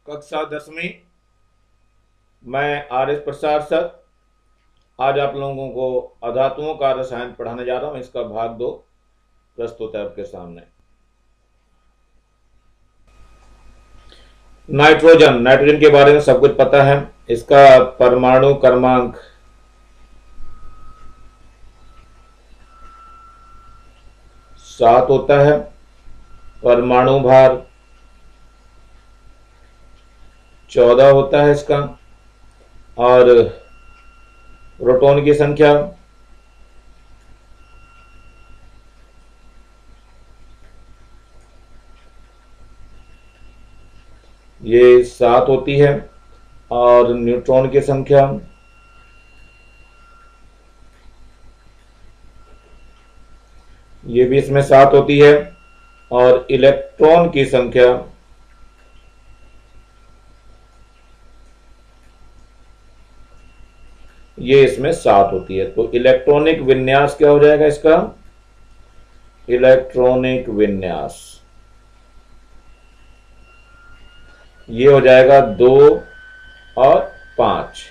कक्षा 10वीं। मैं आर एस प्रसाद सर आज आप लोगों को अधातुओं का रसायन पढ़ाने जा रहा हूं। इसका भाग 2 प्रस्तुत है आपके सामने। नाइट्रोजन के बारे में सब कुछ पता है। इसका परमाणु क्रमांक 7 होता है। परमाणु भार 14 होता है इसका, और प्रोटॉन की संख्या ये 7 होती है, और न्यूट्रॉन की संख्या ये भी इसमें 7 होती है, और इलेक्ट्रॉन की संख्या ये इसमें 7 होती है। तो इलेक्ट्रॉनिक विन्यास क्या हो जाएगा इसका? इलेक्ट्रॉनिक विन्यास ये हो जाएगा 2 और 5।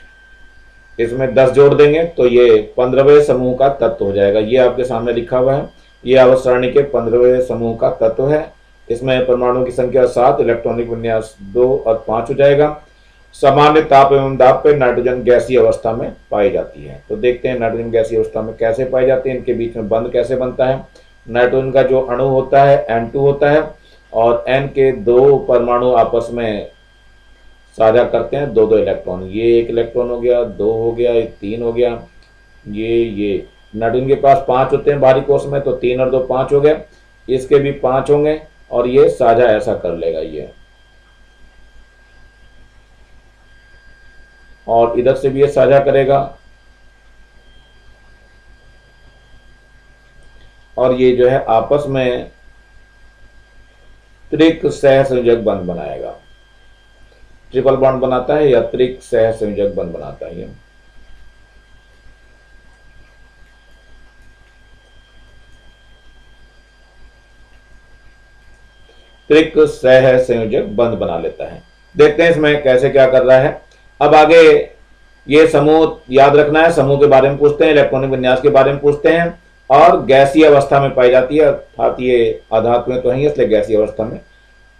इसमें 10 जोड़ देंगे तो ये 15वें समूह का तत्व हो जाएगा। ये आपके सामने लिखा हुआ है, ये आवर्त सारणी के 15वें समूह का तत्व है। इसमें परमाणु की संख्या 7, इलेक्ट्रॉनिक विन्यास 2 और 5 हो जाएगा। सामान्य ताप एवं दाब पर नाइट्रोजन गैसीय अवस्था में पाई जाती है। तो देखते हैं नाइट्रोजन गैसीय अवस्था में कैसे पाई जाती है, इनके बीच में बंध कैसे बनता है। नाइट्रोजन का जो अणु होता है N2 होता है, और N के 2 परमाणु आपस में साझा करते हैं 2-2 इलेक्ट्रॉन। ये 1 इलेक्ट्रॉन हो गया, 2 हो गया, 3 हो गया। ये नाइट्रोजन के पास 5 होते हैं बाहरी कोश में, तो 3 और 2 5 हो गए। इसके भी 5 होंगे, और ये साझा ऐसा कर लेगा ये, और इधर से भी ये साझा करेगा, और ये जो है आपस में त्रिक सहसंयोजक बंध बनाएगा। ट्रिपल बॉन्ड बनाता है या त्रिक सहसंयोजक बंध बनाता है। ये त्रिक सहसंयोजक बंध बना लेता है। देखते हैं इसमें कैसे क्या कर रहा है। अब आगे ये समूह याद रखना है। समूह के बारे में पूछते हैं, इलेक्ट्रॉनिक विन्यास के बारे में पूछते हैं, और गैसीय अवस्था में पाई जाती है, अर्थात ये अधातुएं तो हैं इसलिए गैसीय अवस्था में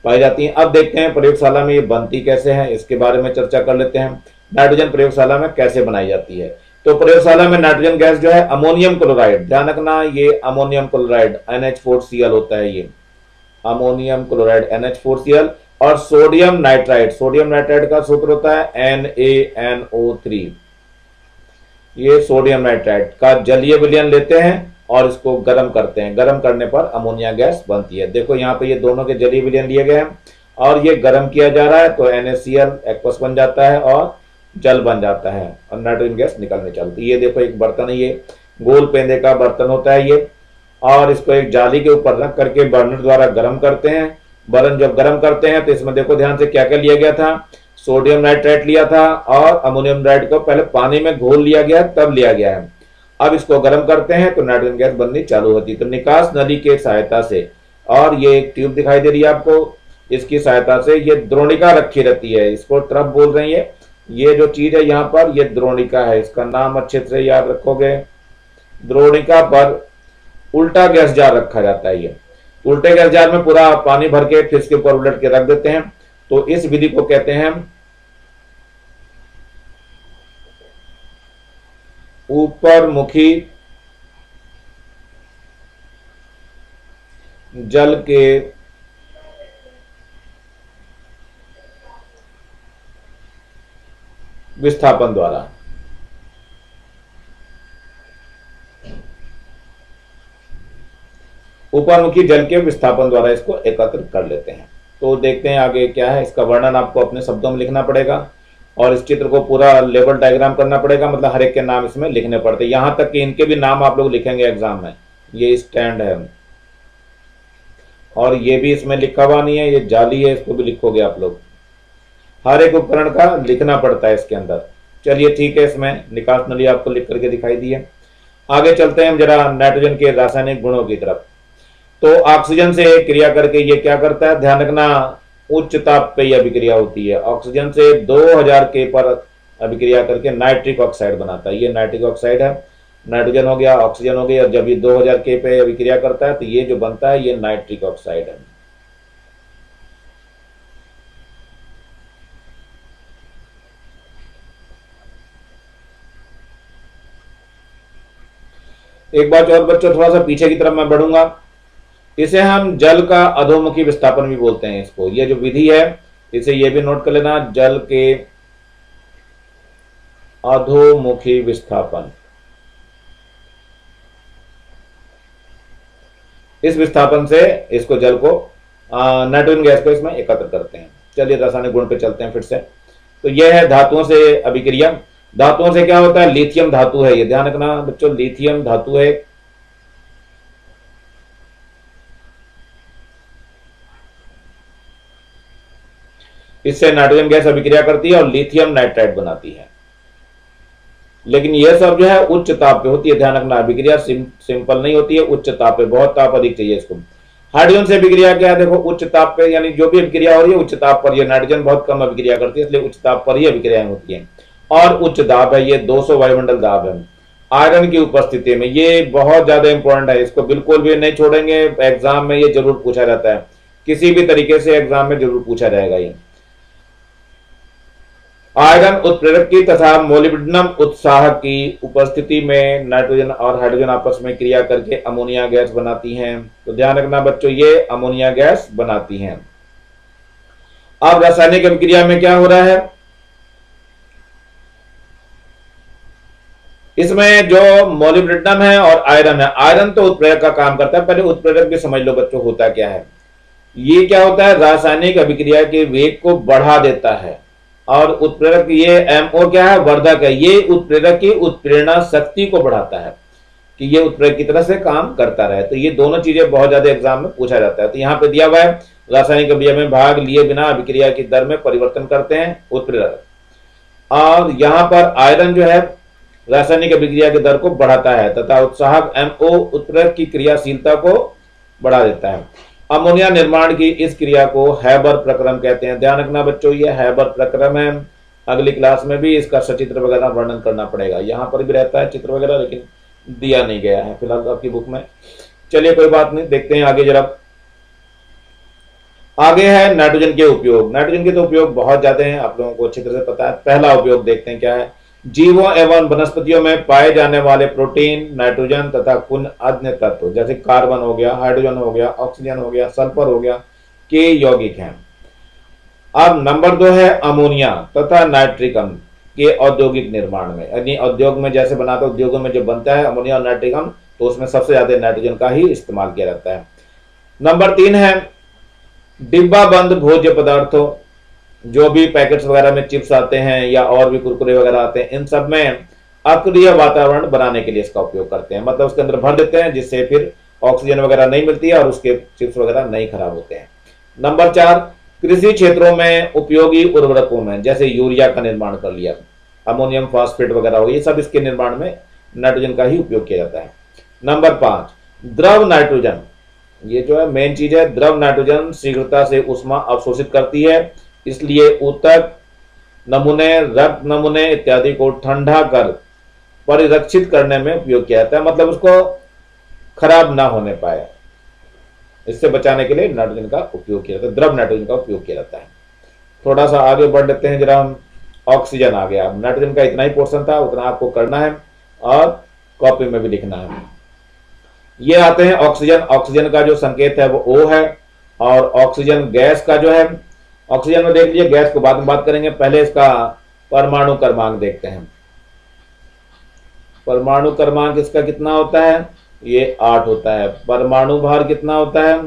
पाई जाती हैं। अब देखते हैं प्रयोगशाला में ये बनती कैसे है, इसके बारे में चर्चा कर लेते हैं। नाइट्रोजन प्रयोगशाला में कैसे बनाई जाती है। तो प्रयोगशाला में नाइट्रोजन गैस जो है अमोनियम क्लोराइड, ध्यान रखना ये अमोनियम क्लोराइड NH4Cl होता है। ये अमोनियम क्लोराइड NH4Cl, और सोडियम नाइट्राइड का सूत्र होता है NaNO3। ये सोडियम नाइट्राइड का जलीय विलयन लेते हैं और इसको गर्म करते हैं। गर्म करने पर अमोनिया गैस बनती है। देखो यहाँ पे ये दोनों के जलीय विलयन लिए गए हैं, और ये गर्म किया जा रहा है, तो NaCl एक्वस बन जाता है और जल बन जाता है, और नाइट्रोजन गैस निकलने चलती है। ये देखो एक बर्तन है, ये गोल पेंदे का बर्तन होता है ये, और इसको एक जाली के ऊपर रख करके बर्नर द्वारा गर्म करते हैं। बर्नर जब गर्म करते हैं तो इसमें देखो ध्यान से क्या क्या लिया गया था। सोडियम नाइट्राइट लिया था, और अमोनियम नाइट्राइड को पहले पानी में घोल लिया गया, तब लिया गया है। अब इसको गर्म करते हैं तो नाइट्रोजन गैस बननी चालू होती है। तो निकास नली के सहायता से, और ये एक ट्यूब दिखाई दे रही है आपको, इसकी सहायता से ये द्रोणिका रखी रहती है, इसको ट्रफ बोल रही है। ये जो चीज है यहाँ पर ये द्रोणिका है, इसका नाम अच्छे से याद रखोगे। द्रोणिका पर उल्टा गैस जार रखा जाता है। ये उल्टे गैस जार में पूरा पानी भर के फिर इसके ऊपर उलट के रख देते हैं। तो इस विधि को कहते हैं ऊपर मुखी जल के विस्थापन द्वारा। ऊपरमुखी जल के विस्थापन द्वारा इसको एकत्र कर लेते हैं। तो देखते हैं आगे क्या है। इसका वर्णन आपको अपने शब्दों में लिखना पड़ेगा, और इस चित्र को पूरा लेवल डायग्राम करना पड़ेगा, मतलब हर एक के नाम इसमें लिखने पड़ते हैं। यहां तक कि इनके भी नाम आप लोग लिखेंगे एग्जाम में। ये स्टैंड है, और ये भी इसमें लिखा हुआ नहीं है, ये जाली है, इसको भी लिखोगे आप लोग। हर एक उपकरण का लिखना पड़ता है इसके अंदर। चलिए ठीक है, इसमें निकास नली आपको लिख करके दिखाई दी है। आगे चलते हैं हम जरा नाइट्रोजन के रासायनिक गुणों की तरफ। तो ऑक्सीजन से क्रिया करके ये क्या करता है, ध्यान रखना, उच्च ताप पे यह अभिक्रिया होती है। ऑक्सीजन से 2000 के पर अभिक्रिया करके नाइट्रिक ऑक्साइड बनाता है। ये नाइट्रिक ऑक्साइड है, नाइट्रोजन हो गया, ऑक्सीजन हो गई, और जब ये 2000 के पे अभिक्रिया करता है तो ये जो बनता है ये नाइट्रिक ऑक्साइड है। एक बात और बच्चों, थोड़ा सा पीछे की तरफ मैं बढ़ूंगा। इसे हम जल का अधोमुखी विस्थापन भी बोलते हैं इसको। ये जो विधि है इसे ये भी नोट कर लेना, जल के अधोमुखी विस्थापन। इस विस्थापन से इसको जल को नाइट्रोजन गैस को इसमें एकत्र करते हैं। चलिए रासायनिक गुण पे चलते हैं फिर से। तो यह है धातुओं से अभिक्रिया। धातुओं से क्या होता है, लिथियम धातु है, ये ध्यान रखना बच्चों, लिथियम धातु है। इससे नाइट्रोजन गैस अभिक्रिया करती है और लिथियम नाइट्राइड बनाती है। लेकिन यह सब जो है उच्च ताप पे होती है, ध्यान रखना। अभिक्रिया सिंपल नहीं होती है, उच्च ताप पे, बहुत ताप अधिक चाहिए इसको। हाइड्रोजन से अभिक्रिया क्या है, देखो उच्च ताप पे, यानी जो भी अभिक्रिया हो रही है उच्च ताप पर। यह नाइट्रोजन बहुत कम अभिक्रिया करती है, इसलिए उच्च ताप पर ही अभिक्रियाएं होती है। और उच्च दाब है, ये 200 वायुमंडल दाब है आयरन की उपस्थिति में। ये बहुत ज्यादा इंपॉर्टेंट है, इसको बिल्कुल भी नहीं छोड़ेंगे। एग्जाम में ये जरूर पूछा जाता है, किसी भी तरीके से एग्जाम में जरूर पूछा जाएगा। ये आयरन उत्प्रेरक की तथा मोलिब्डेनम उत्साहक की उपस्थिति में नाइट्रोजन और हाइड्रोजन आपस में क्रिया करके अमोनिया गैस बनाती हैं। तो ध्यान रखना बच्चों, ये अमोनिया गैस बनाती हैं। अब रासायनिक अभिक्रिया में क्या हो रहा है, इसमें जो मोलिब्डेनम है और आयरन है, आयरन तो उत्प्रेरक का काम करता है। पहले उत्प्रेरक भी समझ लो बच्चों, होता क्या है। ये क्या होता है, रासायनिक अभिक्रिया के वेग को बढ़ा देता है। और उत्प्रेरक, ये एमओ क्या है, वर्धक है। ये उत्प्रेरक की उत्प्रेरणा शक्ति को बढ़ाता है कि ये उत्प्रेरक की तरह से काम करता रहे। तो ये दोनों चीजें बहुत ज्यादा एग्जाम में पूछा जाता है। तो यहाँ पे दिया हुआ है, रासायनिक अभिक्रिया में भाग लिए बिना अभिक्रिया की दर में परिवर्तन करते हैं उत्प्रेरक। और यहाँ पर आयरन जो है रासायनिक अभिक्रिया की दर को बढ़ाता है तथा उत्साहक एमओ उत्प्रेरक की क्रियाशीलता को बढ़ा देता है। अमोनिया निर्माण की इस क्रिया को हैबर प्रक्रम कहते हैं। ध्यान रखना बच्चों, ये हैबर प्रक्रम है। अगली क्लास में भी इसका सचित्र वगैरह वर्णन करना पड़ेगा। यहाँ पर भी रहता है चित्र वगैरह, लेकिन दिया नहीं गया है फिलहाल आपकी बुक में। चलिए कोई बात नहीं, देखते हैं आगे जरा। आगे है नाइट्रोजन के उपयोग। नाइट्रोजन के तो उपयोग बहुत ज्यादा हैं, आप लोगों को अच्छी तरह से पता है। पहला उपयोग देखते हैं क्या है। जीवों एवं वनस्पतियों में पाए जाने वाले प्रोटीन, नाइट्रोजन तथा कुछ अन्य तत्व जैसे कार्बन हो गया, हाइड्रोजन हो गया, ऑक्सीजन हो गया, सल्फर हो गया, के यौगिक हैं। अब नंबर 2 है अमोनिया तथा नाइट्रिक अम्ल के औद्योगिक निर्माण में, यानी उद्योग में जैसे बनाते उद्योगों में जो बनता है अमोनिया और नाइट्रिक अम्ल, तो उसमें सबसे ज्यादा नाइट्रोजन का ही इस्तेमाल किया जाता है। नंबर 3 है डिब्बा बंद भोज्य पदार्थों, जो भी पैकेट्स वगैरह में चिप्स आते हैं या और भी कुरकुरे वगैरह आते हैं, इन सब में अक्रिय वातावरण बनाने के लिए इसका उपयोग करते हैं। मतलब उसके अंदर भर देते हैं जिससे फिर ऑक्सीजन वगैरह नहीं मिलती है और उसके चिप्स वगैरह नहीं खराब होते हैं। नंबर 4 कृषि क्षेत्रों में उपयोगी उर्वरकों में जैसे यूरिया का निर्माण कर लिया, अमोनियम फॉस्फेट वगैरह हो, ये सब इसके निर्माण में नाइट्रोजन का ही उपयोग किया जाता है। नंबर 5 द्रव नाइट्रोजन, ये जो है मेन चीज है। द्रव नाइट्रोजन शीघ्रता से ऊष्मा अवशोषित करती है, इसलिए ऊतक, नमूने, रक्त नमूने इत्यादि को ठंडा कर परिरक्षित करने में उपयोग किया जाता है। मतलब उसको खराब ना होने पाए, इससे बचाने के लिए नाइट्रोजन का उपयोग किया जाता है, द्रव नाइट्रोजन का उपयोग किया जाता है। थोड़ा सा आगे बढ़ लेते हैं जरा हम। ऑक्सीजन आ गया। नाइट्रोजन का इतना ही पोर्शन था, उतना आपको करना है और कॉपी में भी लिखना है। ये आते हैं ऑक्सीजन। ऑक्सीजन का जो संकेत है वो O है। और ऑक्सीजन गैस का जो है, ऑक्सीजन में देख लीजिए, गैस को बाद में बात करेंगे, पहले इसका परमाणु क्रमांक देखते हैं। परमाणु क्रमांक इसका कितना होता है, ये 8 होता है। परमाणु भार कितना होता है,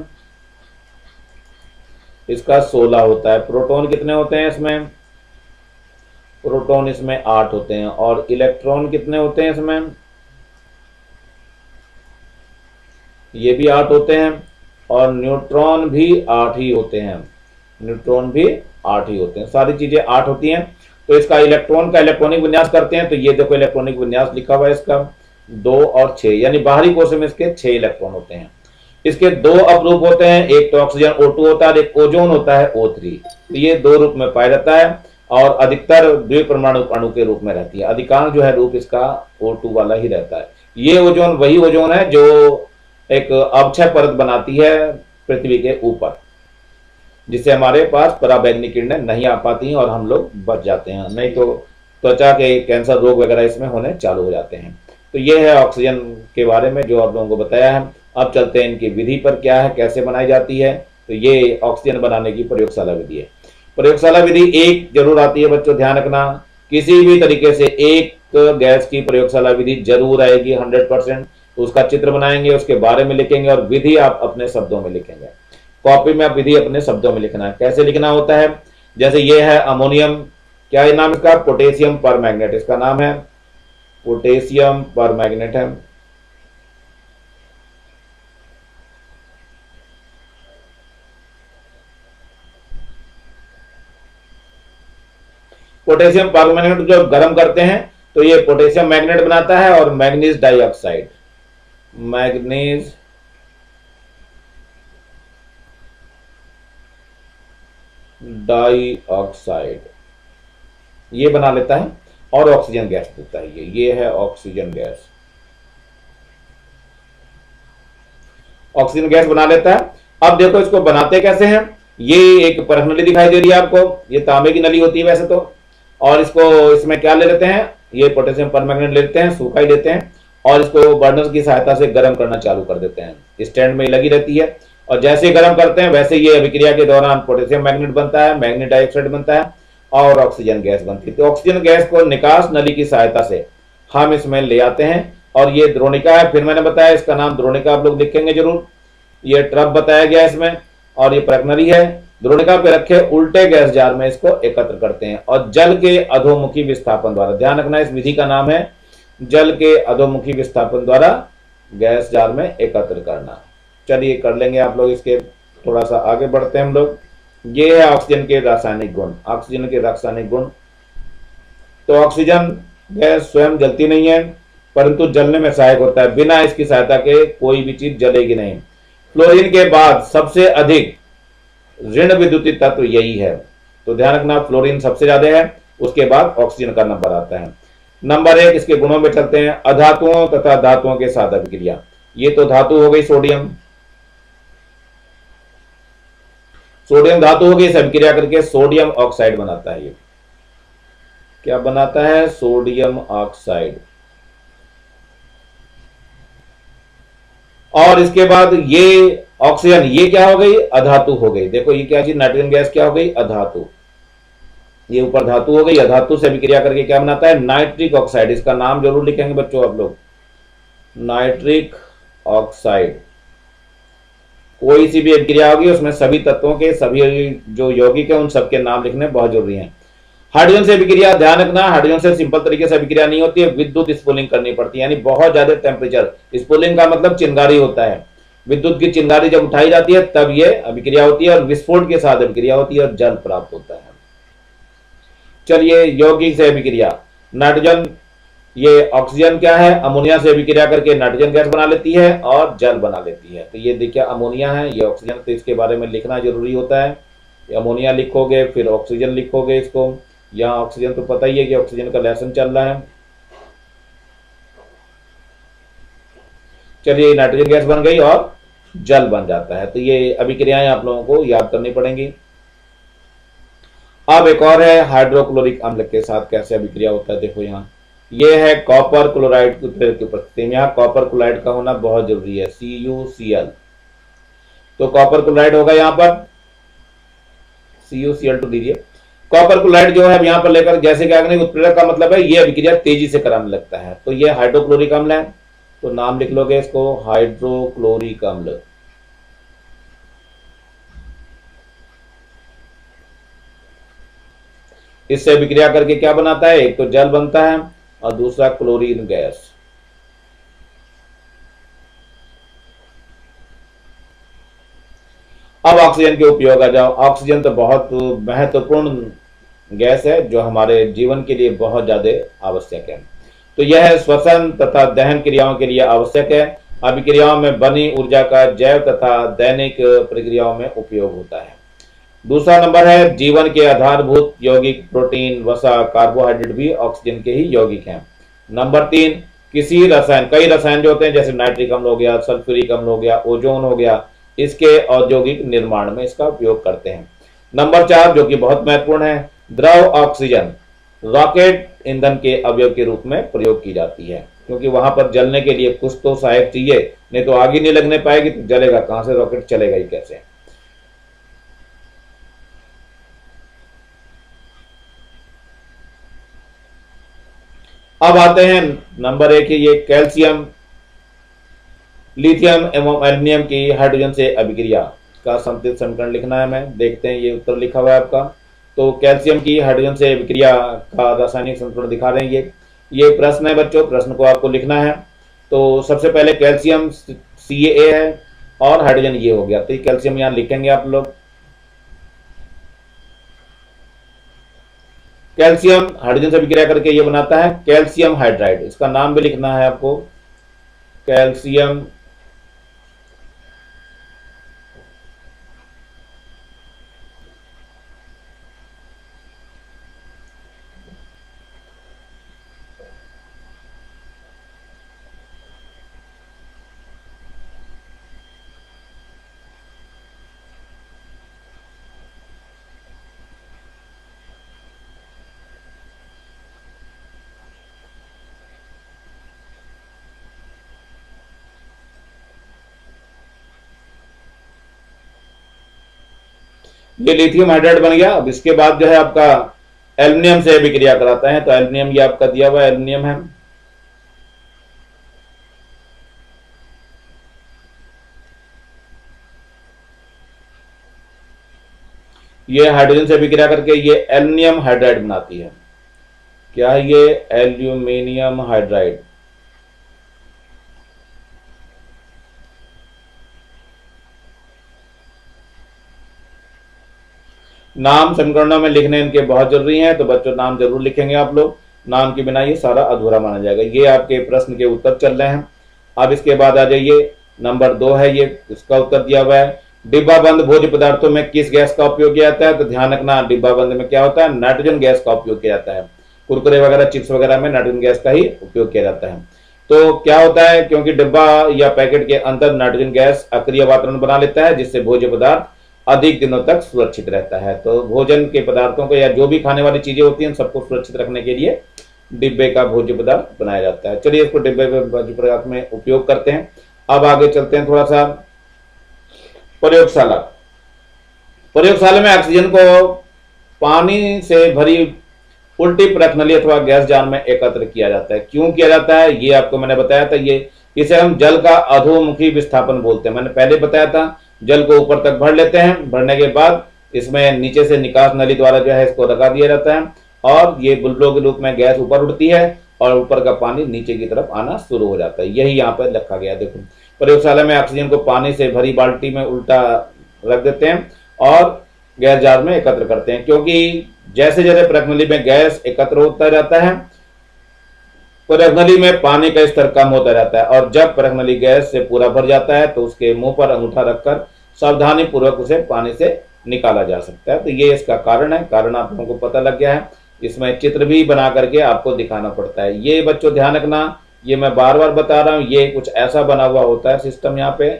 इसका 16 होता है। प्रोटॉन कितने होते हैं इसमें, प्रोटॉन इसमें 8 होते हैं। और इलेक्ट्रॉन कितने होते हैं इसमें, ये भी 8 होते हैं। और न्यूट्रॉन भी 8 ही होते हैं, न्यूट्रॉन भी 8 ही होते हैं। सारी चीजें 8 होती हैं। तो इसका इलेक्ट्रॉन का इलेक्ट्रॉनिक विन्यास करते हैं, तो ये देखो इलेक्ट्रॉनिक विन्यास लिखा हुआ है इसका 2 और 6, यानी बाहरी कोश में इसके 6 इलेक्ट्रॉन होते हैं। इसके दो अपरूप होते हैं, एक तो ऑक्सीजन O2 होता है और एक ओजोन होता है O3। तो ये दो रूप में पाया जाता है और अधिकतर द्विपरमाणु अणु के रूप में रहती है। अधिकांश जो है रूप इसका O2 वाला ही रहता है। ये ओजोन वही ओजोन है जो एक अवक्षय परत बनाती है पृथ्वी के ऊपर, जिससे हमारे पास पराबैंगनी किरणें नहीं आ पाती और हम लोग बच जाते हैं, नहीं तो त्वचा के कैंसर रोग वगैरह इसमें होने चालू हो जाते हैं। तो ये है ऑक्सीजन के बारे में जो आप लोगों को बताया है। अब चलते हैं इनकी विधि पर, क्या है, कैसे बनाई जाती है। तो ये ऑक्सीजन बनाने की प्रयोगशाला विधि है। प्रयोगशाला विधि एक जरूर आती है बच्चों, ध्यान रखना, किसी भी तरीके से एक गैस की प्रयोगशाला विधि जरूर आएगी 100%। तो उसका चित्र बनाएंगे, उसके बारे में लिखेंगे और विधि आप अपने शब्दों में लिखेंगे। कॉपी में आप विधि अपने शब्दों में लिखना है। कैसे लिखना होता है, जैसे ये है अमोनियम, क्या है नाम इसका, पोटेशियम परमैंगनेट, इसका नाम है पोटेशियम परमैंगनेट है। पोटेशियम परमैंगनेट जो गर्म करते हैं तो ये पोटेशियम मैग्नेट बनाता है और मैग्नीज डाइऑक्साइड, मैग्नीज डाइऑक्साइड ये बना लेता है और ऑक्सीजन गैस देता है। ये है ऑक्सीजन गैस, ऑक्सीजन गैस बना लेता है। अब देखो इसको बनाते कैसे हैं। ये एक परख नली दिखाई दे रही है आपको, ये तांबे की नली होती है वैसे तो, और इसको इसमें क्या ले लेते हैं, ये पोटेशियम परमैंगनेट लेते हैं, सूखा ही लेते हैं और इसको बर्नर की सहायता से गर्म करना चालू कर देते हैं। स्टैंड में लगी रहती है और जैसे ही गर्म करते हैं वैसे ये अभिक्रिया के दौरान पोटेशियम मैग्नेट बनता है, मैग्नीज डाइऑक्साइड बनता है और ऑक्सीजन गैस बनती है। तो ऑक्सीजन गैस को निकास नली की सहायता से हम इसमें ले आते हैं और ये द्रोणिका है, फिर मैंने बताया इसका नाम द्रोणिका आप लोग लिखेंगे जरूर। ये ट्रब बताया गया इसमें और ये परख नली है। द्रोणिका पे रखे उल्टे गैस जार में इसको एकत्र करते हैं और जल के अधोमुखी विस्थापन द्वारा, ध्यान रखना इस विधि का नाम है जल के अधोमुखी विस्थापन द्वारा गैस जार में एकत्र करना। चलिए कर लेंगे आप लोग, इसके थोड़ा सा आगे बढ़ते हैं हम लोग। ये है ऑक्सीजन के रासायनिक गुण, ऑक्सीजन के रासायनिक गुण। तो ऑक्सीजन गैस स्वयं जलती नहीं है परंतु जलने में सहायक होता है, बिना इसकी सहायता के कोई भी चीज जलेगी नहीं। फ्लोरीन के बाद सबसे अधिक ऋण विद्युतीय तत्व यही है, तो ध्यान रखना फ्लोरीन सबसे ज्यादा है, उसके बाद ऑक्सीजन का नंबर आता है। नंबर 1 इसके गुणों में चलते हैं, अधातुओं तथा धातुओं के साथ अभिक्रिया। ये तो धातु हो गई सोडियम, सोडियम धातु हो गई, इस अभिक्रिया करके सोडियम ऑक्साइड बनाता है। ये क्या बनाता है, सोडियम ऑक्साइड। और इसके बाद ये ऑक्सीजन, ये क्या हो गई, अधातु हो गई। देखो ये क्या चीज, नाइट्रोजन गैस क्या हो गई, अधातु। ये ऊपर धातु हो गई, अधातु से अभिक्रिया करके क्या बनाता है, नाइट्रिक ऑक्साइड। इसका नाम जरूर लिखेंगे बच्चों आप लोग, नाइट्रिक ऑक्साइड। कोई सी भी अभिक्रिया होगी उसमें सभी तत्वों के, सभी जो यौगिक है उन सबके नाम लिखने बहुत जरूरी है। हाइड्रोजन से अभिक्रिया, ध्यान रखना हाइड्रोजन से सिंपल तरीके से अभिक्रिया नहीं होती है, विद्युत स्पूलिंग करनी पड़ती है, यानी बहुत ज्यादा टेम्परेचर। स्पूलिंग का मतलब चिंगारी होता है, विद्युत की चिंगारी जब उठाई जाती है तब ये अभिक्रिया होती है और विस्फोट के साथ अभिक्रिया होती है और जल प्राप्त होता है। चलिए यौगिक से अभिक्रिया, नाइट्रोजन, ये ऑक्सीजन क्या है, अमोनिया से अभिक्रिया करके नाइट्रोजन गैस बना लेती है और जल बना लेती है। तो ये देखिए अमोनिया है, ये ऑक्सीजन, तो इसके बारे में लिखना जरूरी होता है। अमोनिया लिखोगे फिर ऑक्सीजन लिखोगे इसको, यहाँ ऑक्सीजन तो पता ही है कि ऑक्सीजन का लेसन चल रहा है। चलिए नाइट्रोजन गैस बन गई और जल बन जाता है। तो ये अभिक्रियाएं आप लोगों को याद करनी पड़ेंगी। अब एक और है हाइड्रोक्लोरिक अम्ल के साथ कैसे अभिक्रिया होता है। देखो यहाँ ये है कॉपर क्लोराइड की उपस्थिति में, यहाँ कॉपर क्लोराइड का होना बहुत जरूरी है, CuCl। तो कॉपर क्लोराइड होगा यहाँ पर, CuCl2 दीजिए। कॉपर क्लोराइड जो है यहाँ पर लेकर, जैसे कि अग्नि उत्प्रेरक का मतलब है ये अभिक्रिया तेजी से कराने लगता है। तो ये हाइड्रोक्लोरिक अम्ल है, तो नाम लिख लोगे इसको हाइड्रोक्लोरिक अम्ल। इससे अभिक्रिया करके क्या बनाता है, एक तो जल बनता है और दूसरा क्लोरीन गैस। अब ऑक्सीजन के उपयोग आ जाओ। ऑक्सीजन तो बहुत महत्वपूर्ण गैस है जो हमारे जीवन के लिए बहुत ज्यादा आवश्यक है। तो यह श्वसन तथा दहन क्रियाओं के लिए आवश्यक है। अभिक्रियाओं में बनी ऊर्जा का जैव तथा दैनिक प्रक्रियाओं में उपयोग होता है। दूसरा नंबर है जीवन के आधारभूत यौगिक प्रोटीन, वसा, कार्बोहाइड्रेट भी ऑक्सीजन के ही यौगिक हैं। नंबर 3, किसी रसायन, कई रसायन जो होते हैं जैसे नाइट्रिक अम्ल हो गया, सल्फ्यूरिक अम्ल हो गया, ओजोन हो गया, इसके औद्योगिक निर्माण में इसका उपयोग करते हैं। नंबर 4 जो कि बहुत महत्वपूर्ण है, द्रव ऑक्सीजन रॉकेट ईंधन के अवयव के रूप में प्रयोग की जाती है, क्योंकि वहां पर जलने के लिए कुछ तो सहायक चाहिए, नहीं तो आग ही नहीं लगने पाएगी तो जलेगा कहां से, रॉकेट चलेगा ही कैसे। अब आते हैं नंबर 1 ये कैल्शियम, लिथियम एवं एल्युमिनियम की हाइड्रोजन से अभिक्रिया का संतुलित समीकरण लिखना है। मैं देखते हैं ये उत्तर लिखा हुआ है आपका। तो कैल्शियम की हाइड्रोजन से अभिक्रिया का रासायनिक समीकरण दिखा रहे हैं ये प्रश्न है बच्चों, प्रश्न को आपको लिखना है। तो सबसे पहले कैल्शियम CaA है और हाइड्रोजन ये हो गया, तो कैल्शियम यहां लिखेंगे आप लोग। कैल्शियम हाइड्रोजन से अभिक्रिया करके ये बनाता है कैल्शियम हाइड्राइड, इसका नाम भी लिखना है आपको, कैल्शियम ये लिथियम हाइड्राइड बन गया। अब इसके बाद जो है आपका एल्युमिनियम से अभिक्रिया कराता है, तो एल्युमिनियम ये आपका दिया हुआ एल्युमिनियम है। ये हाइड्रोजन से अभिक्रिया करके ये एल्युमिनियम हाइड्राइड बनाती है। क्या है ये? Aluminium hydride. नाम समीकरणों में लिखने इनके बहुत जरूरी हैं, तो बच्चों नाम जरूर लिखेंगे आप लोग, नाम के बिना ये सारा अधूरा माना जाएगा। ये आपके प्रश्न के उत्तर चल रहे हैं। अब इसके बाद आ जाइए, नंबर 2 है ये, इसका उत्तर दिया हुआ है, डिब्बा बंद भोज्य पदार्थों में किस गैस का उपयोग किया जाता है? तो ध्यान रखना, डिब्बा बंद में क्या होता है? नाइट्रोजन गैस का उपयोग किया जाता है। कुरकुरे वगैरह, चिप्स वगैरह में नाइट्रोजन गैस का ही उपयोग किया जाता है। तो क्या होता है, क्योंकि डिब्बा या पैकेट के अंदर नाइट्रोजन गैस अक्रिय वातावरण बना लेता है, जिससे भोज्य पदार्थ अधिक दिनों तक सुरक्षित रहता है। तो भोजन के पदार्थों को या जो भी खाने वाली चीजें होती हैं सबको सुरक्षित रखने के लिए डिब्बे का भोज्य पदार्थ बनाया जाता है। चलिए इसको डिब्बे के भोज्य पदार्थ में उपयोग करते हैं। अब आगे चलते हैं थोड़ा सा प्रयोगशाला। प्रयोगशाला में ऑक्सीजन को पानी से भरी उल्टी प्रणाली अथवा गैस जार में एकत्र किया जाता है। क्यों किया जाता है ये आपको मैंने बताया था। ये इसे हम जल का अधोमुखी विस्थापन बोलते हैं। मैंने पहले बताया था, जल को ऊपर तक भर लेते हैं, भरने के बाद इसमें नीचे से निकास नली द्वारा जो है इसको लगा दिया जाता है और ये बुलबुलों के रूप में गैस ऊपर उठती है और ऊपर का पानी नीचे की तरफ आना शुरू हो जाता है। यही यहाँ पर रखा गया। देखो, प्रयोगशाला में ऑक्सीजन को पानी से भरी बाल्टी में उल्टा रख देते हैं और गैस जार में एकत्र करते हैं, क्योंकि जैसे जैसे प्रणाली में गैस एकत्र होता जाता है, प्रणाली में पानी का स्तर कम होता जाता है और जब प्रणाली गैस से पूरा भर जाता है तो उसके मुंह पर अंगूठा रखकर सावधानी पूर्वक उसे पानी से निकाला जा सकता है। तो ये इसका कारण है। कारण आप लोगों को पता लग गया है। इसमें चित्र भी बना करके आपको दिखाना पड़ता है। ये बच्चों ध्यान रखना, ये मैं बार बार बता रहा हूँ, ये कुछ ऐसा बना हुआ होता है सिस्टम यहाँ पे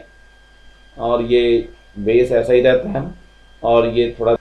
और ये बेस ऐसा ही रहता है और ये थोड़ा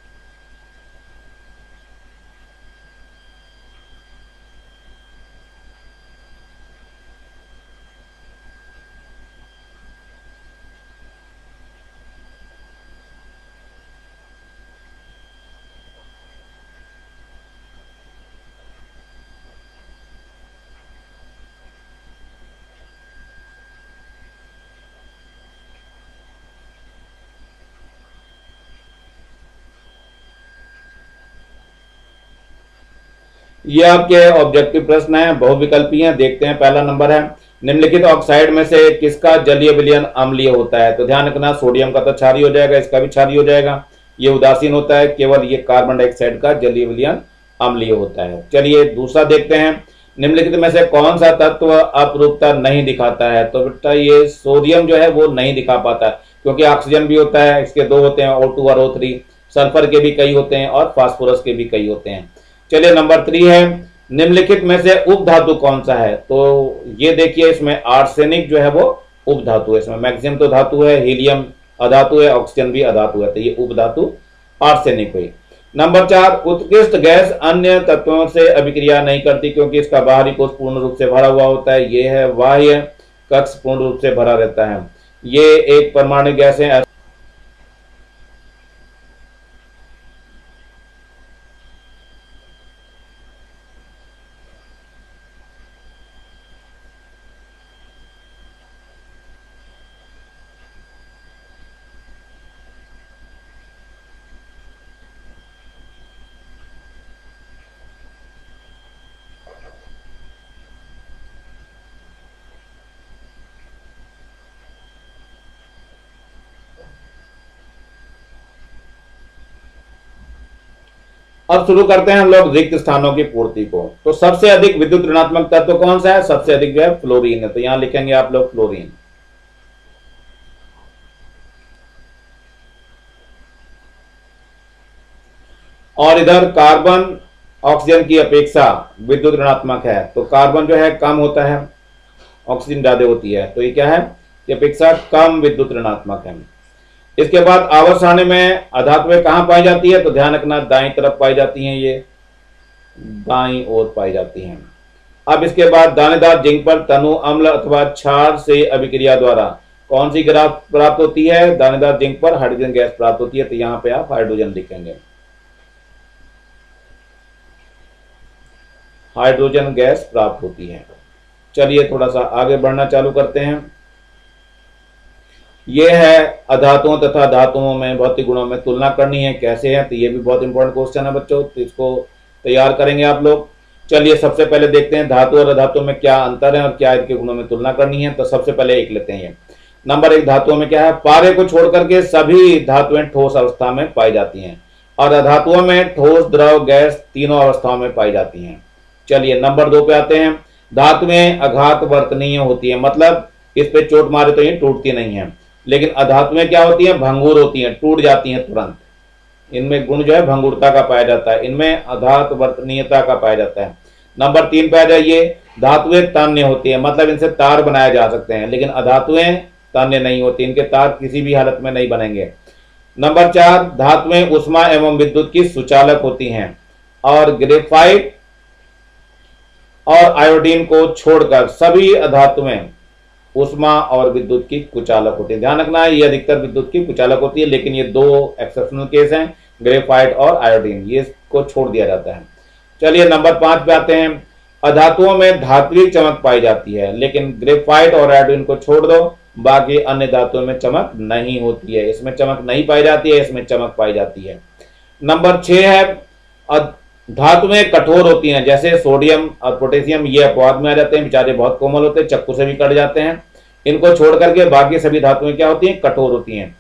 ये आपके ऑब्जेक्टिव प्रश्न है, बहुविकल्पी हैं। देखते हैं, पहला नंबर है, निम्नलिखित ऑक्साइड में से किसका जलीय विलयन अम्लीय होता है? तो ध्यान रखना, सोडियम का तो क्षारीय हो जाएगा, इसका भी क्षारीय हो जाएगा। ये उदासीन होता है, केवल ये कार्बन डाइऑक्साइड का जलीय विलयन अम्लीय होता है। चलिए दूसरा देखते हैं, निम्नलिखित में से कौन सा तत्व अपरूपता नहीं दिखाता है? तो बेटा ये सोडियम जो है वो नहीं दिखा पाता है, क्योंकि ऑक्सीजन भी होता है, इसके दो होते हैं, O2 और O3, सल्फर के भी कई होते हैं और फास्फोरस के भी कई होते हैं। चलिए नंबर 3 है, निम्नलिखित में से उपधातु कौन सा है? तो ये देखिए इसमें आर्सेनिक जो है वो उपधातु है। इसमें मैग्नीशियम तो धातु है, हीलियम अधातु है, ऑक्सीजन भी अधातु है, तो ये उपधातु आर्सेनिक हुई। नंबर 4, उत्कृष्ट गैस अन्य तत्वों से अभिक्रिया नहीं करती क्योंकि इसका बाहरी कोश पूर्ण रूप से भरा हुआ होता है। ये है बाह्य कक्ष पूर्ण रूप से भरा रहता है। ये एक परमाणु गैस है। अब शुरू करते हैं हम लोग रिक्त स्थानों की पूर्ति को। तो सबसे अधिक विद्युत ऋणात्मक तत्व कौन सा है? सबसे अधिक जो है फ्लोरीन है, तो यहां लिखेंगे आप लोग फ्लोरीन। और इधर कार्बन ऑक्सीजन की अपेक्षा विद्युत ऋणात्मक है, तो कार्बन जो है कम होता है, ऑक्सीजन ज्यादा होती है, तो ये क्या है कि अपेक्षा कम विद्युत ऋणात्मक है। इसके बाद आवर्त सारणी में अधातुएं कहां पाई जाती है? तो ध्यान रखना दाईं तरफ पाई जाती हैं, ये दाईं ओर पाई जाती हैं। अब इसके बाद दानेदार जिंक पर तनु अम्ल अथवा क्षार से अभिक्रिया द्वारा कौन सी गैस प्राप्त होती है? दानेदार जिंक पर हाइड्रोजन गैस प्राप्त होती है, तो यहां पे आप हाइड्रोजन लिखेंगे, हाइड्रोजन गैस प्राप्त होती है। चलिए थोड़ा सा आगे बढ़ना चालू करते हैं। यह है अधातुओं तथा धातुओं में भौतिक गुणों में तुलना करनी है, कैसे है? तो ये भी बहुत इंपॉर्टेंट क्वेश्चन है बच्चों, तो इसको तैयार करेंगे आप लोग। चलिए सबसे पहले देखते हैं धातु और अधातु में क्या अंतर है और क्या इनके गुणों में तुलना करनी है। तो सबसे पहले एक लेते हैं। नंबर 1 धातुओं में क्या है? पारे को छोड़ करके सभी धातुएं ठोस अवस्था में पाई जाती हैं और अधातुओं में ठोस, द्रव, गैस तीनों अवस्थाओं में पाई जाती हैं। चलिए नंबर 2 पे आते हैं। धातुएं अघात वर्तनीय होती है, मतलब इस पे चोट मारे तो ये टूटती नहीं है, लेकिन अधातुएं क्या होती हैं? भंगुर होती हैं, टूट जाती हैं तुरंत। इनमें गुण जो है भंगुरता का पाया जाता है, इनमें अघात वर्तनीयता का पाया जाता है। नंबर 3 पे आ जाइए। धातुएं तन्य होती है, मतलब इनसे तार बनाए जा सकते हैं, लेकिन अधातुएं तन्य नहीं होती, इनके तार किसी भी हालत में नहीं बनेंगे। नंबर 4 धातुएं उष्मा एवं विद्युत की सुचालक होती हैं और ग्रेफाइट और आयोडीन को छोड़कर सभी अधातुएं उष्मा और विद्युत की कुचालक होती है। ध्यान रखना है ये अधिकतर विद्युत की कुचालक होती है, लेकिन ये 2 एक्सेप्शनल केस हैं, ग्रेफाइट और आयोडीन, ये को छोड़ दिया जाता है। चलिए नंबर 5 पे आते हैं। अधातुओं में धात्विक चमक पाई जाती है, लेकिन ग्रेफाइट और आयोडीन को छोड़ दो, बाकी अन्य धातुओं में चमक नहीं होती है। इसमें चमक नहीं पाई जाती है, इसमें चमक पाई जाती है। नंबर 6 है धातुएं कठोर होती हैं, जैसे सोडियम और पोटेशियम, ये अपवाद में आ जाते हैं, बेचारे बहुत कोमल होते हैं, चक्कू से भी कट जाते हैं। इनको छोड़ करके बाकी सभी धातुएं क्या होती हैं? कठोर होती हैं।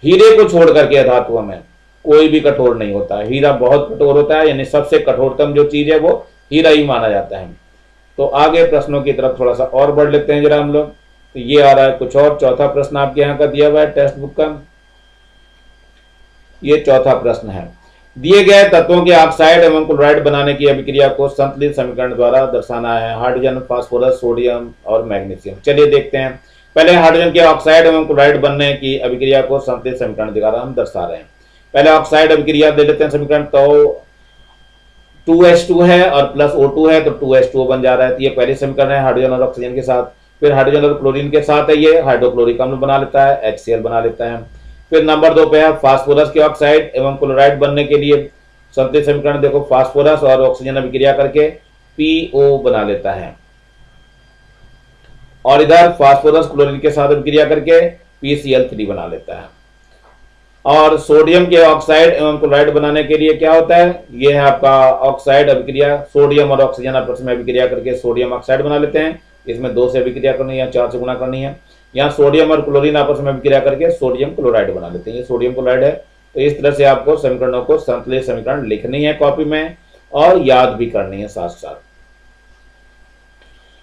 हीरे को छोड़ करके धातुओं में कोई भी कठोर नहीं होता, हीरा बहुत कठोर होता है, यानी सबसे कठोरतम जो चीज है वो हीरा ही माना जाता है। तो आगे प्रश्नों की तरफ थोड़ा सा और बढ़ लेते हैं जरा हम लोग। तो ये आ रहा है कुछ और, चौथा प्रश्न आपके यहाँ का दिया हुआ है टेक्स्ट बुक का, ये चौथा प्रश्न है। दिए गए तत्वों के ऑक्साइड एवं क्लोराइड बनाने की अभिक्रिया को संतुलित समीकरण द्वारा दर्शाना है। हाइड्रोजन, फास्फोरस, सोडियम और मैग्नीशियम। चलिए देखते हैं। पहले हाइड्रोजन के ऑक्साइड एवं क्लोराइड बनने की अभिक्रिया को संतुलित समीकरण द्वारा हम दर्शा रहे हैं। पहले ऑक्साइड अभिक्रिया दे देते हैं समीकरण। तो 2H2 है और प्लस O2 है, तो 2H2O बन जा रहा है। तो ये पहली समीकरण है हाइड्रोजन और ऑक्सीजन के साथ। फिर हाइड्रोजन और क्लोरीन के साथ है, ये हाइड्रोक्लोरिक अम्ल बना लेता है, HCl बना लेता है। फिर नंबर 2 पे है फास्फोरस के ऑक्साइड एवं क्लोराइड बनने के लिए संतुलित समीकरण देखो, फास्फोरस और ऑक्सीजन अभिक्रिया करके PO बना लेता है, और इधर फास्फोरस क्लोरीन के साथ अभिक्रिया करके PCl3 बना लेता है। और सोडियम के ऑक्साइड एवं क्लोराइड बनाने के लिए क्या होता है? ये है आपका ऑक्साइड अभिक्रिया, सोडियम और ऑक्सीजन आपस में अभिक्रिया करके सोडियम ऑक्साइड बना लेते हैं। इसमें 2 से अभिक्रिया करनी है, 4 से गुणा करनी है। यहाँ सोडियम और क्लोरीन आपस में अभिक्रिया करके सोडियम क्लोराइड बना लेते हैं, ये सोडियम क्लोराइड है। तो इस तरह से आपको समीकरणों को संतुलित समीकरण लिखनी है कॉपी में और याद भी करनी है साथ साथ।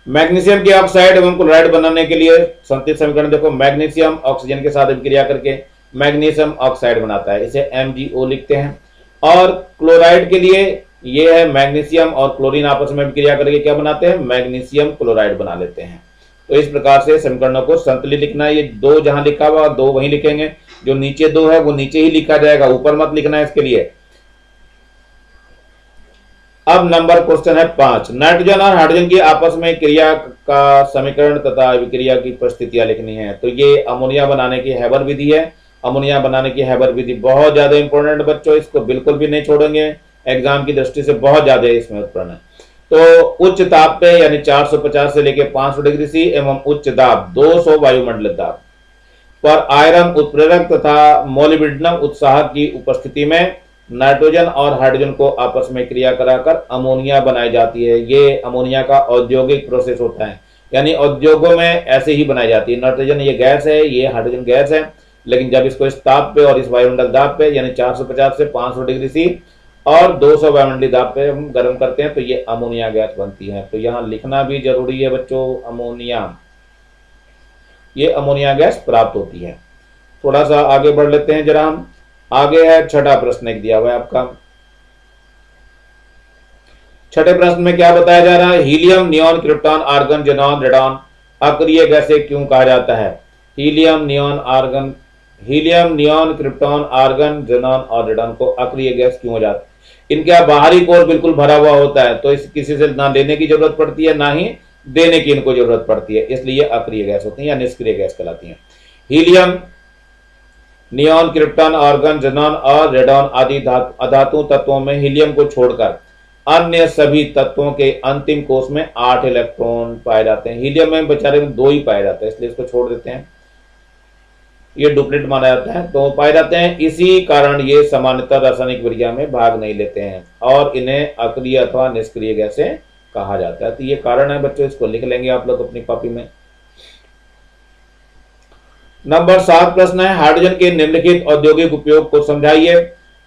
मैग्नीशियम की ऑक्साइड एवं क्लोराइड बनाने के लिए संतुलित समीकरण देखो, मैग्नीशियम ऑक्सीजन के साथ अभिक्रिया करके मैग्नीशियम ऑक्साइड बनाता है, इसे MgO लिखते हैं। और क्लोराइड के लिए ये है मैग्नीशियम और क्लोरीन आपस में अभिक्रिया करके क्या बनाते हैं, मैग्नीशियम क्लोराइड बना लेते हैं। तो इस प्रकार से समीकरणों को संतुलित लिखना है। ये दो जहां लिखा हुआ दो वहीं लिखेंगे, जो नीचे दो है वो नीचे ही लिखा जाएगा, ऊपर मत लिखना है इसके लिए। अब नंबर क्वेश्चन है 5, नाइट्रोजन और हाइड्रोजन की आपस में क्रिया का समीकरण तथा अभिक्रिया की परिस्थितियां लिखनी है। तो ये अमोनिया बनाने की हैबर विधि है। अमोनिया बनाने की हैबर विधि बहुत ज्यादा इंपॉर्टेंट बच्चों, इसको बिल्कुल भी नहीं छोड़ेंगे, एग्जाम की दृष्टि से बहुत ज्यादा इसमें उत्पन्न है। तो उच्च ताप पे यानी 450 से लेकर 500 डिग्री सी एवं उच्च दाब 200 वायुमंडलीय दाब पर आयरन उत्प्रेरक तथा मोलिब्डेनम उत्साहक की उपस्थिति में नाइट्रोजन और हाइड्रोजन को आपस में क्रिया कराकर अमोनिया बनाई जाती है। ये अमोनिया का औद्योगिक प्रोसेस होता है, यानी उद्योगों में ऐसे ही बनाई जाती है। नाइट्रोजन ये गैस है, ये हाइड्रोजन गैस है, लेकिन जब इसको इस ताप पे और इस वायुमंडल दाब पे यानी 450 से 500 डिग्री सी और 200 वायुमंडलीय दाब पे हम गर्म करते हैं तो ये अमोनिया गैस बनती है। तो यहाँ लिखना भी जरूरी है बच्चों, अमोनिया, ये अमोनिया गैस प्राप्त होती है। थोड़ा सा आगे बढ़ लेते हैं जरा हम। आगे है छठा प्रश्न एक दिया हुआ है आपका। छठे प्रश्न में क्या बताया जा रहा है, helium, neon, krypton, argon, xenon, radon अक्रिय गैसें क्यों कहा जाता है। Helium, neon, krypton, argon, xenon और रेडॉन को अक्रिय गैस क्यों हो जाता है। इनका बाहरी कोर बिल्कुल भरा हुआ होता है, तो इस किसी से ना लेने की जरूरत पड़ती है ना ही देने की इनको जरूरत पड़ती है, इसलिए अक्रिय गैस होती है या निष्क्रिय गैस कहलाती है। Helium, neon, krypton, argon, xenon और रेडॉन आदि अधातु तत्वों में हीलियम को छोड़कर अन्य सभी तत्वों के अंतिम कोष में 8 इलेक्ट्रॉन पाए जाते हैं। हीलियम में बेचारे में 2 ही पाए जाते हैं, इसलिए इसको छोड़ देते हैं, ये डुप्लीकेट माना जाता है, तो पाए जाते हैं। इसी कारण ये सामान्यतः रासायनिक विक्रिया में भाग नहीं लेते हैं और इन्हें अक्रिय अथवा निष्क्रिय गैसें कहा जाता है। तो ये कारण है बच्चों, इसको लिख लेंगे आप लोग अपनी कॉपी में। नंबर 7 प्रश्न है, हाइड्रोजन के निम्नलिखित औद्योगिक उपयोग को समझाइए।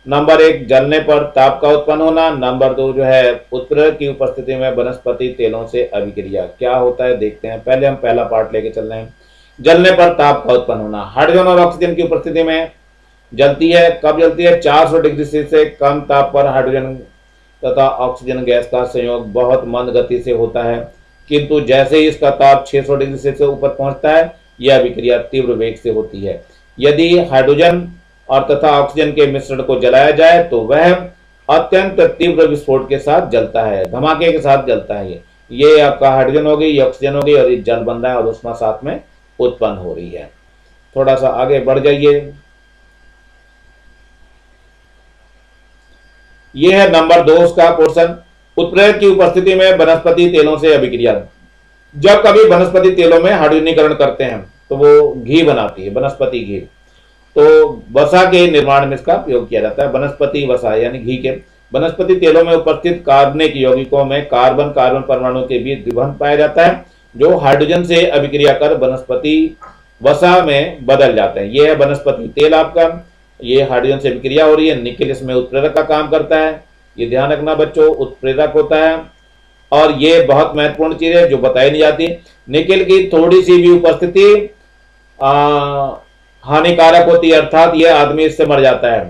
नंबर 1 जलने पर ताप का उत्पन्न होना। नंबर 2 जो है उत्प्रेरक की उपस्थिति में वनस्पति तेलों से अभिक्रिया। क्या होता है देखते हैं, पहले हम पहला पार्ट लेके चल रहे हैं। जलने पर ताप का उत्पन्न होना, हाइड्रोजन और ऑक्सीजन की उपस्थिति में जलती है। कब जलती है, 400 डिग्री से कम ताप पर हाइड्रोजन तथा ऑक्सीजन गैस का संयोग बहुत मंद गति से होता है, किंतु जैसे ही इसका ताप 600 डिग्री से ऊपर पहुंचता है यह अभिक्रिया तीव्र वेग से होती है। यदि हाइड्रोजन और तथा ऑक्सीजन के मिश्रण को जलाया जाए तो वह अत्यंत तीव्र विस्फोट के साथ जलता है, धमाके के साथ जलता है। ये आपका हाइड्रोजन हो गई, ये ऑक्सीजन हो गई और ये जल बन रहा है और उष्मा साथ में उत्पन्न हो रही है। थोड़ा सा आगे बढ़ जाइए। यह है नंबर 2 उसका पोर्शन, उत्प्रेरक की उपस्थिति में वनस्पति तेलों से अभिक्रिया। जब कभी वनस्पति तेलों में हाइड्रोजनीकरण करते हैं तो वो घी बनाती है, वनस्पति घी। तो वसा के निर्माण में इसका प्रयोग किया जाता है। वनस्पति वसा यानी घी के वनस्पति तेलों में उपस्थित कार्बनिक यौगिकों में कार्बन कार्बन परमाणु के बीच द्विबंध पाया जाता है, जो हाइड्रोजन से अभिक्रिया कर वनस्पति वसा में बदल जाते हैं। यह है वनस्पति तेल आपका, ये हाइड्रोजन से अभिक्रिया हो रही है। निकेल इसमें उत्प्रेरक का काम करता है, ये ध्यान रखना बच्चों, उत्प्रेरक होता है। और ये बहुत महत्वपूर्ण चीज है जो बताई नहीं जाती, निकेल की थोड़ी सी भी उपस्थिति हानिकारक होती है, अर्थात ये आदमी इससे मर जाता है।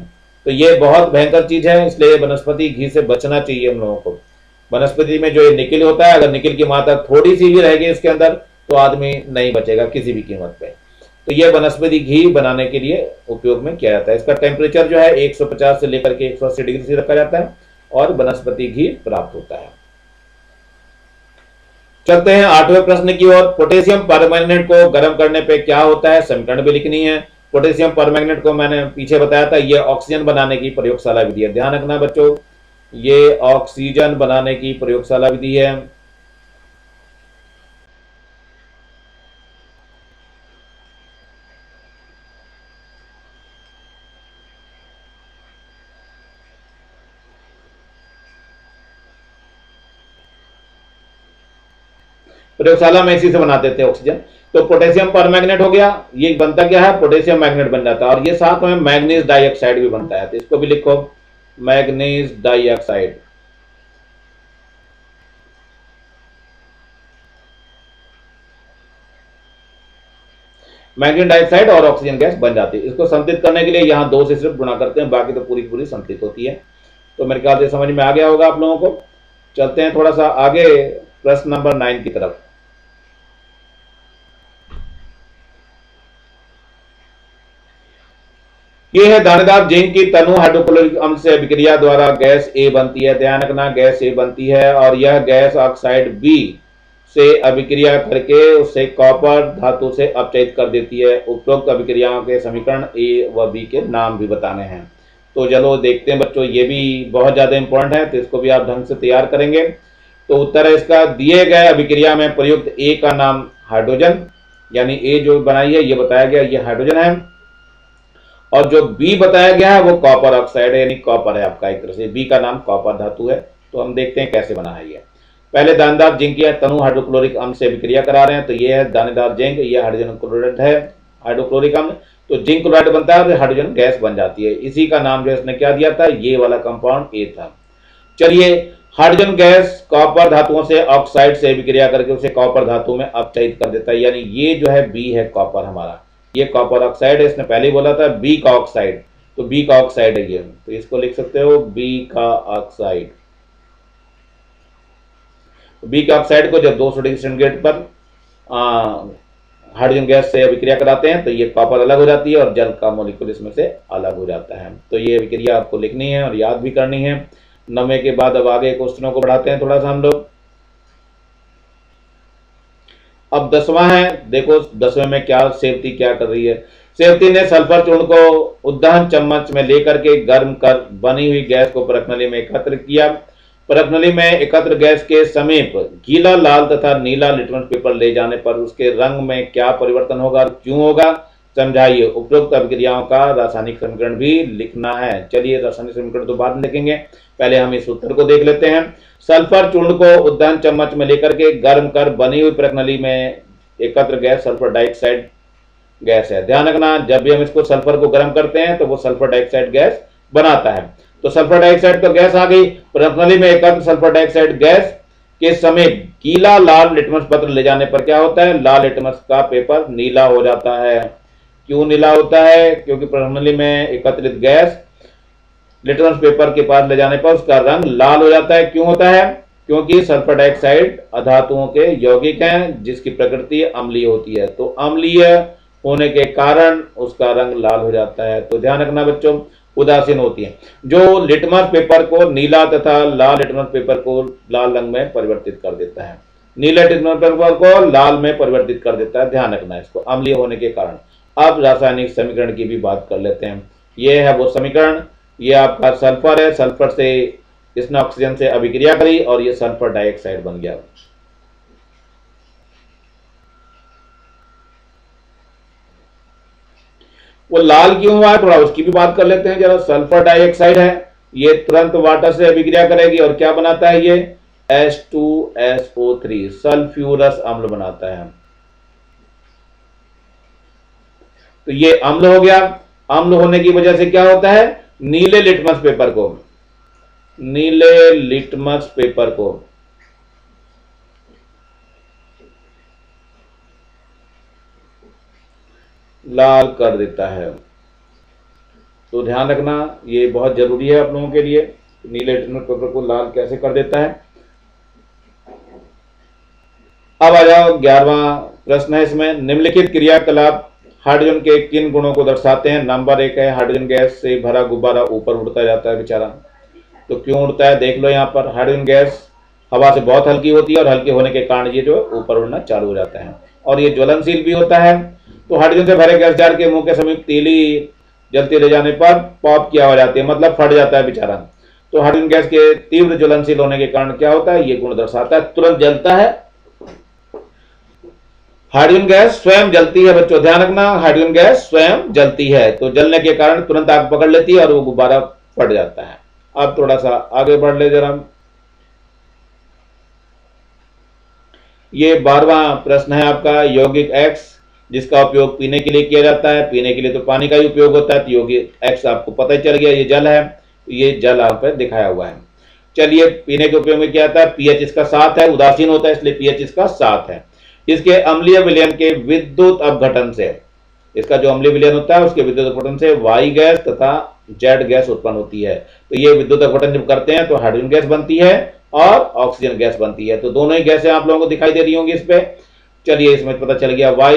तो ये बहुत भयंकर चीज है, इसलिए वनस्पति घी से बचना चाहिए हम लोगों को। वनस्पति में जो ये निकेल होता है, अगर निकेल की मात्रा थोड़ी सी भी रहेगी इसके अंदर तो आदमी नहीं बचेगा किसी भी कीमत पे। तो ये वनस्पति घी बनाने के लिए उपयोग में किया जाता है। इसका टेम्परेचर जो है 150 से लेकर के 180 डिग्री से रखा जाता है और वनस्पति घी प्राप्त होता है। चलते हैं 8वें प्रश्न की ओर। पोटेशियम परमैंगनेट को गर्म करने पे क्या होता है, समीकरण भी लिखनी है। पोटेशियम परमैंगनेट को मैंने पीछे बताया था, ये ऑक्सीजन बनाने की प्रयोगशाला विधि है। ध्यान रखना बच्चों, ये ऑक्सीजन बनाने की प्रयोगशाला विधि है। प्रयोगशाला में इसी से बनाते थे ऑक्सीजन। तो पोटेशियम परमैंगनेट हो गया, ये बनता क्या है, पोटेशियम मैग्नेट बन जाता है। और ये साथ में मैग्नीज डाइऑक्साइड भी बनता है, तो इसको भी लिखो, मैग्नीज डाइऑक्साइड। मैग्नीशियम डाइऑक्साइड और ऑक्सीजन गैस बन जाती है। इसको संतुलित करने के लिए यहाँ 2 से सिर्फ गुणा करते हैं, बाकी तो पूरी की पूरी संतुलित होती है। तो मेरे ख्याल से समझ में आ गया होगा आप लोगों को। चलते हैं थोड़ा सा आगे प्रश्न नंबर 9 की तरफ। ये है दानेदार जिंक की तनु हाइड्रोक्लोरिक अम्ल से अभिक्रिया द्वारा गैस ए बनती है। ध्यान रखना, गैस ए बनती है और यह गैस ऑक्साइड बी से अभिक्रिया करके उसे कॉपर धातु से अपचयित कर देती है। उपरोक्त अभिक्रियाओं के समीकरण ए व बी के नाम भी बताने हैं। तो चलो देखते हैं बच्चों, ये भी बहुत ज्यादा इंपॉर्टेंट है, तो इसको भी आप ढंग से तैयार करेंगे। तो उत्तर है इसका, दिए गए अभिक्रिया में प्रयुक्त ए का नाम हाइड्रोजन, यानी ए जो बनाई है ये बताया गया ये हाइड्रोजन है, और जो बी बताया गया है वो कॉपर ऑक्साइड है, यानी कॉपर है आपका एक तरह से। बी का नाम कॉपर धातु है। तो हम देखते हैं कैसे बना है ये। पहले दानेदार जिंक या तनु हाइड्रोक्लोरिक अम्ल से अभिक्रिया करा रहे हैं। तो ये है दानेदार जिंक, ये हाइड्रोजन क्लोराइड है, हाइड्रोक्लोरिक अम्ल। तो जिंक क्लोराइड बनता है और हाइड्रोजन गैस बन जाती है। इसी का नाम जो इसने क्या दिया था, ये वाला कंपाउंड ए था। चलिए, हाइड्रोजन गैस कॉपर धातुओं से ऑक्साइड से अभिक्रिया करके उसे कॉपर धातु में अपचयित कर देता है, यानी ये जो है बी है कॉपर हमारा, ये कॉपर ऑक्साइड है। इसने पहले ही बोला था बी का ऑक्साइड, तो बी का ऑक्साइड है ये। तो इसको लिख सकते हो बी का ऑक्साइड। बी के ऑक्साइड को जब 200 डिग्री सेंटीग्रेड पर हाइड्रोजन गैस से अभिक्रिया कराते हैं तो ये कॉपर अलग हो जाती है और जल का मॉलिक्यूल इसमें से अलग हो जाता है। तो ये अभिक्रिया आपको लिखनी है और याद भी करनी है। 9वें के बाद अब आगे क्वेश्चनों को बढ़ाते हैं थोड़ा सा हम लोग। अब 10वां है, देखो 10वें में क्या सेवती क्या कर रही है। सेवती ने सल्फर चूर्ण को उद्दहन चम्मच में लेकर के गर्म कर बनी हुई गैस को परखनली में एकत्र किया। परखनली में एकत्र गैस के समीप गीला लाल तथा नीला लिटमस पेपर ले जाने पर उसके रंग में क्या परिवर्तन होगा और क्यों होगा, समझाइए। उपरोक्त अभिक्रियाओं का रासायनिक समीकरण भी लिखना है। चलिए, रासायनिक समीकरण तो बाद में लिखेंगे, पहले हम इस उत्तर को देख लेते हैं। सल्फर चूर्ण को उद्दहन चम्मच में लेकर के गर्म कर बनी हुई परखनली में एकत्र गैस सल्फर डाइऑक्साइड गैस है। ध्यान रखना, जब भी हम इसको सल्फर को गर्म करते हैं तो वो सल्फर डाइऑक्साइड गैस बनाता है। तो सल्फर डाइऑक्साइड तो गैस आ गई। परखनली में एकत्र सल्फर डाइऑक्साइड गैस के समीप गीला लाल लिटमस पत्र ले जाने पर क्या होता है, लाल लिटमस का पेपर नीला हो जाता है। क्यों नीला होता है, क्योंकि परखनली में एकत्रित गैस लिटमस पेपर के पास ले जाने पर उसका रंग लाल हो जाता है। क्यों होता है, क्योंकि सल्फर डाइऑक्साइड अधातुओं के यौगिक हैं जिसकी प्रकृति अम्लीय होती है। तो अम्लीय होने के कारण उसका रंग लाल हो जाता है। तो ध्यान रखना बच्चों, उदासीन होती है। जो लिटमस पेपर को नीला तथा लाल लिटमस पेपर को लाल रंग में परिवर्तित कर देता है, नीले लिटमस पेपर को लाल में परिवर्तित कर देता है। ध्यान रखना इसको, अम्लीय होने के कारण। अब रासायनिक समीकरण की भी बात कर लेते हैं। ये है वो समीकरण, ये आपका सल्फर है, सल्फर से इसने ऑक्सीजन से अभिक्रिया करी और ये सल्फर डाइऑक्साइड बन गया। वो लाल क्यों हुआ है, थोड़ा उसकी भी बात कर लेते हैं जरा। सल्फर डाइऑक्साइड है, ये तुरंत वाटर से अभिक्रिया करेगी और क्या बनाता है, ये H2SO3 सल्फ्यूरस अम्ल बनाता है। तो ये अम्ल हो गया। अम्ल होने की वजह से क्या होता है, नीले लिटमस पेपर को लाल कर देता है। तो ध्यान रखना, ये बहुत जरूरी है आप लोगों के लिए, नीले लिटमस पेपर को लाल कैसे कर देता है। अब आ जाओ 11वां प्रश्न है इसमें। निम्नलिखित क्रियाकलाप हाइड्रोजन के किन गुणों को दर्शाते हैं। नंबर 1 है, हाइड्रोजन गैस से भरा गुब्बारा ऊपर उड़ता जाता है बेचारा। तो क्यों उड़ता है, देख लो यहाँ पर। हाइड्रोजन गैस हवा से बहुत हल्की होती है और हल्के होने के कारण ये जो ऊपर उड़ना चालू हो जाता है और ये ज्वलनशील भी होता है। तो हाइड्रोजन से भरे गैस जार के मुंह के समीप तीली जलती ले जाने पर पॉप की आवाज आती है, मतलब फट जाता है बेचारा। तो हाइड्रोजन गैस के तीव्र ज्वलनशील होने के कारण क्या होता है, ये गुण दर्शाता है, तुरंत जलता है। हाइड्रोजन गैस स्वयं जलती है बच्चों, ध्यान रखना, हाइड्रोजन गैस स्वयं जलती है। तो जलने के कारण तुरंत आग पकड़ लेती है और वो गुब्बारा फट जाता है। अब थोड़ा सा आगे बढ़ ले जरा। ये 12वां प्रश्न है आपका, यौगिक X जिसका उपयोग पीने के लिए किया जाता है। पीने के लिए तो पानी का ही उपयोग होता है। तो यौगिक X आपको पता ही चल गया, ये जल है, ये जल आप पर दिखाया हुआ है। चलिए, पीने के उपयोग में क्या आता है, pH इसका 7 है, उदासीन होता है इसलिए pH इसका 7 है। इसके अम्लीय विलयन के विद्युत अपघटन से इसका जो अम्लीय विलयन होता है उसके विद्युत अपघटन से Y गैस तथा Z गैस उत्पन्न होती है। तो ये विद्युत अपघटन जब करते हैं तो हाइड्रोजन गैस बनती है और ऑक्सीजन गैस बनती है। तो दोनों ही गैसें आप लोगों को दिखाई दे रही होंगी इस पे। चलिए इसमें पता चल गया Y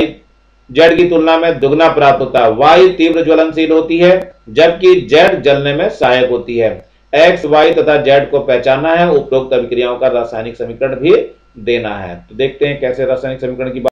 Z की तुलना में दुगना प्राप्त होता है। Y तीव्र ज्वलनशील होती है जबकि Z जलने में सहायक होती है। X, Y तथा Z को पहचानना है, उपरोक्त अभिक्रियाओं का रासायनिक समीकरण भी देना है। तो देखते हैं कैसे रासायनिक समीकरण की